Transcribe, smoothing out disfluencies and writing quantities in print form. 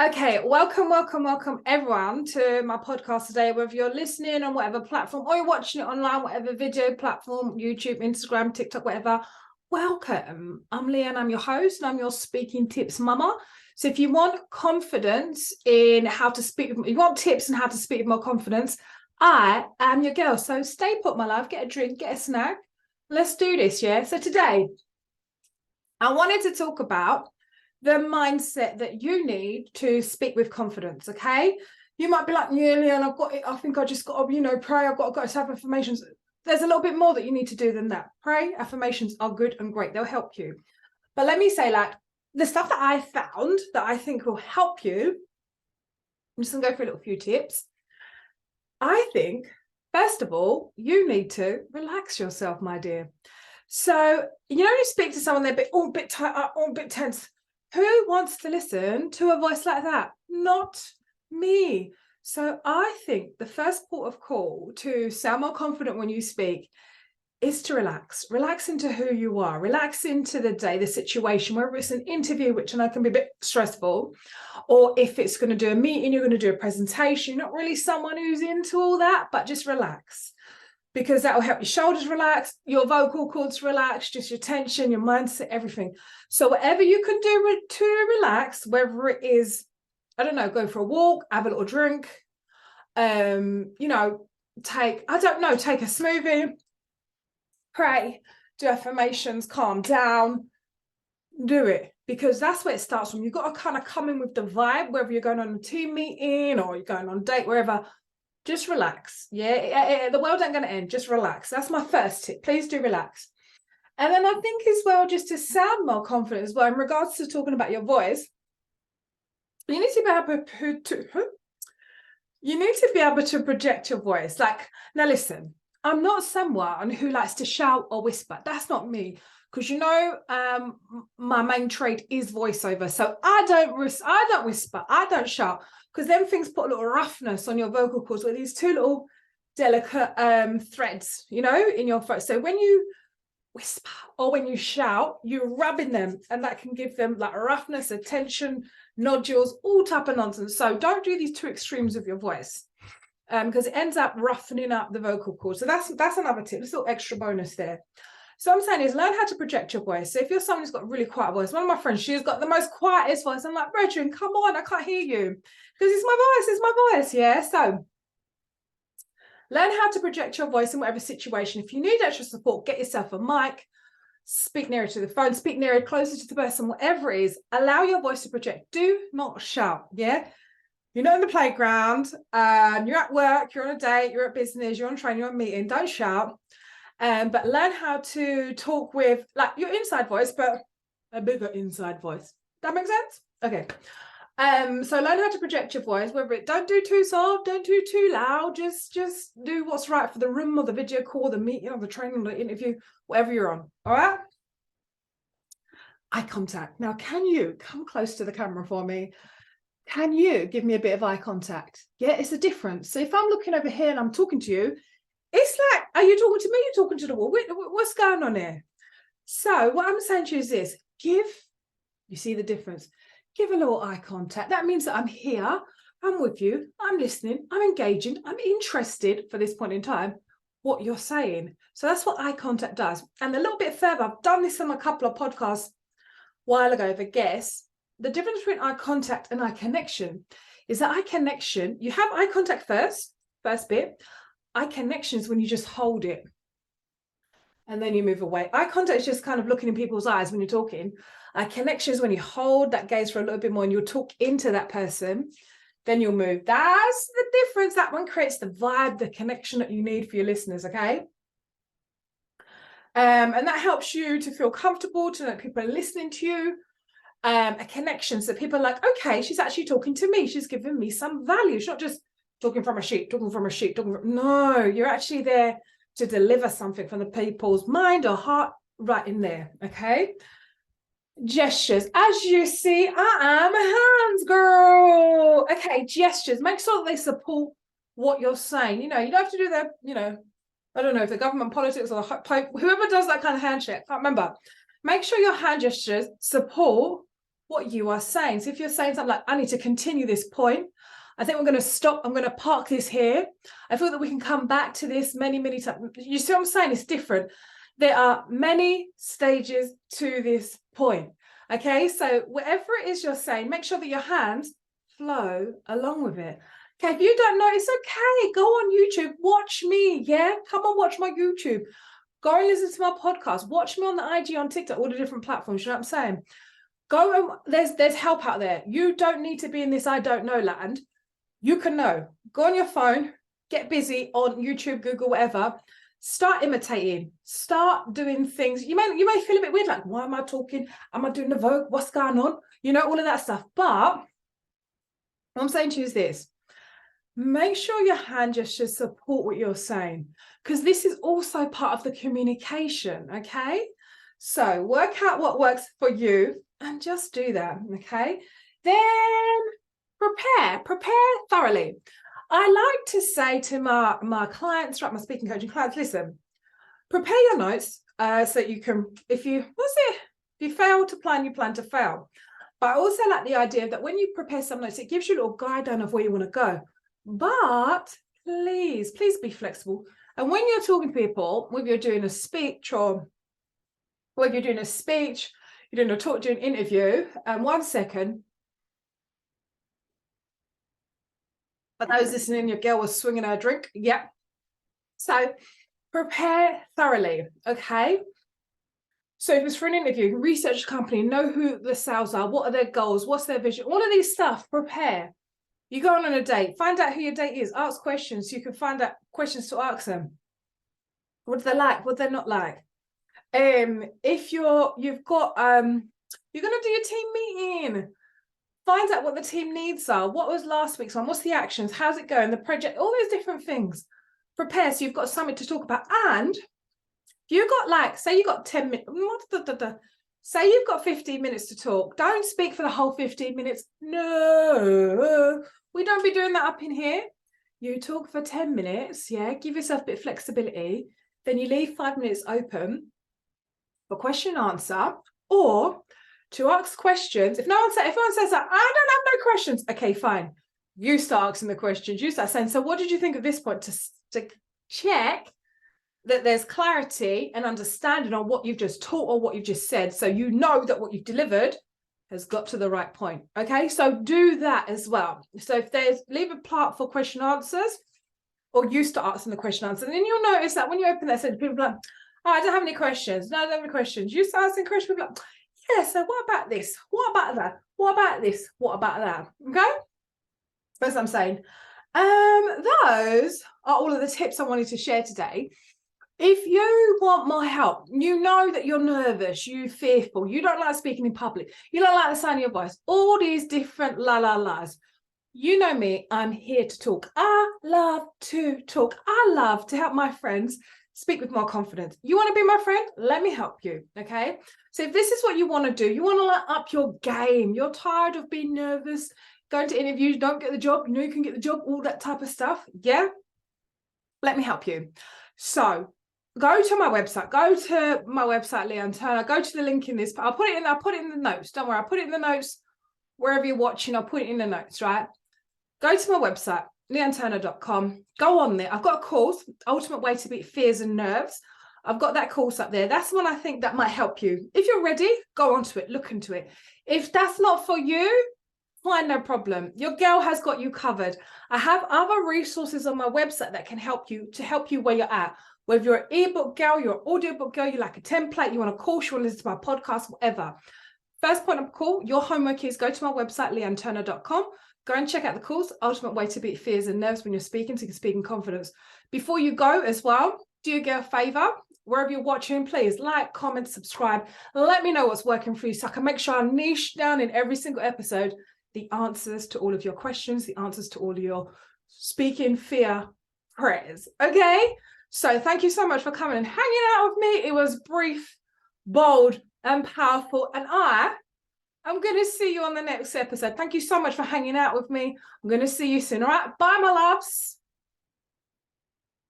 Okay, welcome everyone to my podcast today, whether you're listening on whatever platform or you're watching it online, whatever video platform, YouTube, Instagram, TikTok, whatever. Welcome. I'm Leighanne, I'm your host, and I'm your speaking tips mama. So if you want confidence in how to speak, you want tips on how to speak with more confidence, I am your girl. So stay put, my love, get a drink, get a snack. Let's do this, yeah? So today, I wanted to talk about the mindset that you need to speak with confidence. Okay, you might be like, yeah, Leighanne, I've got it. I think I just got to, pray. I've got to have affirmations. There's a little bit more that you need to do than that. Pray, affirmations are good and great. They'll help you. But let me say, like, the stuff that I found that I think will help you, I'm just gonna go through a little few tips. I think, first of all, you need to relax yourself, my dear. So, you speak to someone, they're a bit tight up, all a bit tense. Who wants to listen to a voice like that? Not me. So I think the first port of call to sound more confident when you speak is to relax. Relax into who you are. Relax into the day, the situation, whether it's an interview, which I know can be a bit stressful, or if it's going to do a meeting, you're going to do a presentation. You're not really someone who's into all that, but just relax. Because that will help your shoulders relax, your vocal cords relax, just your tension, your mindset, everything. So whatever you can do to relax, whether it is, I don't know, go for a walk, have a little drink, take a smoothie, pray, do affirmations, calm down, do it. Because that's where it starts from. You've got to kind of come in with the vibe, whether you're going on a team meeting or you're going on a date, wherever. Just relax. Yeah, the world ain't going to end. Just relax. That's my first tip. Please do relax. And then I think as well, just to sound more confident as well, in regards to talking about your voice, you need to be able to project your voice. Like, now listen, I'm not someone who likes to shout or whisper. That's not me. Because my main trait is voiceover. So I don't whisper, I don't shout. Because then things put a little roughness on your vocal cords with these two little delicate threads, in your throat. So when you whisper or when you shout, you're rubbing them, and that can give them like roughness, attention, nodules, all type of nonsense. So don't do these two extremes of your voice, because it ends up roughening up the vocal cords. So that's another tip. This little extra bonus there. So I'm saying is learn how to project your voice. So if you're someone who's got a really quiet voice, one of my friends, she's got the most quietest voice. I'm like, Brethren, come on, I can't hear you. Because it's my voice, yeah? So learn how to project your voice in whatever situation. If you need extra support, get yourself a mic, speak nearer to the phone, speak nearer, closer to the person, whatever it is. Allow your voice to project. Do not shout, yeah? You're not in the playground, you're at work, you're on a date, you're at business, you're on train, you're on a meeting, don't shout. But learn how to talk with like your inside voice, but a bigger inside voice. That makes sense? Okay. So learn how to project your voice, don't do too soft, don't do too loud, just do what's right for the room or the video call, the meeting or the training or the interview, whatever you're on. All right. Eye contact. Now, can you come close to the camera for me? Can you give me a bit of eye contact? Yeah, it's a difference. So if I'm looking over here and I'm talking to you, it's like, are you talking to me? You're talking to the wall. What's going on here? So what I'm saying to you is this, you see the difference? Give a little eye contact. That means that I'm here, I'm with you, I'm listening, I'm engaging, I'm interested for this point in time, what you're saying. So that's what eye contact does. And a little bit further, I've done this on a couple of podcasts a while ago for guests. The difference between eye contact and eye connection is that eye connection, you have eye contact first bit. Eye connection is when you just hold it and then you move away. Eye contact is just kind of looking in people's eyes when you're talking. Eye connection is when you hold that gaze for a little bit more and you'll talk into that person, then you'll move. That's the difference. That one creates the vibe, the connection that you need for your listeners, okay? And that helps you to feel comfortable, to know people are listening to you. A connection, so people are like, okay, she's actually talking to me. She's giving me some value. She's not just talking from a sheet. No, you're actually there to deliver something from the people's mind or heart right in there, okay? Gestures. As you see, I am hands, girl. Okay, gestures. Make sure that they support what you're saying. You don't have to do the, I don't know if the government politics or whoever does that kind of handshake. I can't remember. Make sure your hand gestures support what you are saying. So if you're saying something like, I need to continue this point, I think we're going to stop, I'm going to park this here. I feel that we can come back to this many times. You see what I'm saying? It's different. There are many stages to this point. Okay, so whatever it is you're saying, make sure that your hands flow along with it. Okay, if you don't know, it's okay. Go on YouTube, watch me. Yeah, come on, watch my YouTube. Go and listen to my podcast. Watch me on the IG, on TikTok, all the different platforms. You know what I'm saying? Go and there's help out there. You don't need to be in this I don't know land. You can know. Go on your phone, get busy on YouTube, Google, whatever. Start imitating. Start doing things. You may feel a bit weird, like, why am I talking? Am I doing the Vogue? What's going on? You know, all of that stuff. But what I'm saying to you is this. Make sure your hand gestures support what you're saying, because this is also part of the communication, okay? So work out what works for you and just do that, okay? Then prepare thoroughly. I like to say to my clients, right, my speaking coaching clients, listen, prepare your notes so you can, if you fail to plan, you plan to fail. But I also like the idea that when you prepare some notes, it gives you a little guideline of where you want to go. But please be flexible. And when you're talking to people, whether you're doing a speech or whether you're doing a speech, you're doing a talk, doing an interview, 1 second. For those listening, your girl was swinging her drink. Yep. So prepare thoroughly, okay? So if it's for an interview, research the company, know who the sales are, what are their goals, what's their vision, all of these stuff, prepare. You go on a date, find out who your date is, ask questions so you can find out questions to ask them. What do they like? What they're not like? If you've got you're gonna do your team meeting, find out what the team needs are. What was last week's one? What's the actions? How's it going? The project, all those different things. Prepare so you've got something to talk about. And if you've got, like, say you got 10 minutes, say you've got 15 minutes to talk. Don't speak for the whole 15 minutes. No, we don't be doing that up in here. You talk for 10 minutes, yeah, give yourself a bit of flexibility. Then you leave 5 minutes open for question and answer, or to ask questions. If everyone says that, I don't have no questions, okay, fine. You start asking the questions. You start saying, so what did you think at this point, to check that there's clarity and understanding on what you've just taught or what you've just said, so you know that what you've delivered has got to the right point. Okay, so do that as well. So if there's, leave a part for question answers, or you start asking the question answer, and then you'll notice that when you open that sentence, people are like, oh, I don't have any questions. No, I don't have any questions. You start asking questions, people are like, yeah, so what about this? What about that? What about this? What about that? Okay, that's what I'm saying. Those are all of the tips I wanted to share today. If you want my help, you know that you're nervous, you're fearful, you don't like speaking in public, you don't like the sound of your voice, all these different la-la-las. You know me, I'm here to talk. I love to talk. I love to help my friends speak with more confidence. You want to be my friend? Let me help you, okay? So if this is what you want to do, you want to up your game, you're tired of being nervous, going to interviews, don't get the job, you know you can get the job, all that type of stuff, yeah? Let me help you. So go to my website, Leighanne Turner, go to the link in this, I'll put it in the notes, don't worry, I'll put it in the notes, wherever you're watching, I'll put it in the notes, right? Go to my website, leighanneturner.com, go on there, I've got a course, Ultimate Way to Beat Fears and Nerves, I've got that course up there, that's one I think that might help you. If you're ready, go onto it, look into it. If that's not for you, fine, no problem. Your girl has got you covered. I have other resources on my website that can help you, where you're at. Whether you're an ebook girl, you're an audiobook girl, you like a template, you want a course, you want to listen to my podcast, whatever. First point of call, your homework is go to my website, leighanneturner.com. Go and check out the course, Ultimate Way to Beat Fears and Nerves when you're speaking, so you can speak in confidence. Before you go as well, do your girl a favor, wherever you're watching, please like, comment, subscribe. Let me know what's working for you so I can make sure I niche down in every single episode the answers to all of your questions, the answers to all of your speaking fear prayers, okay? So thank you so much for coming and hanging out with me. It was brief, bold, and powerful, and I'm going to see you on the next episode. Thank you so much for hanging out with me. I'm going to see you soon, all right? Bye, my loves.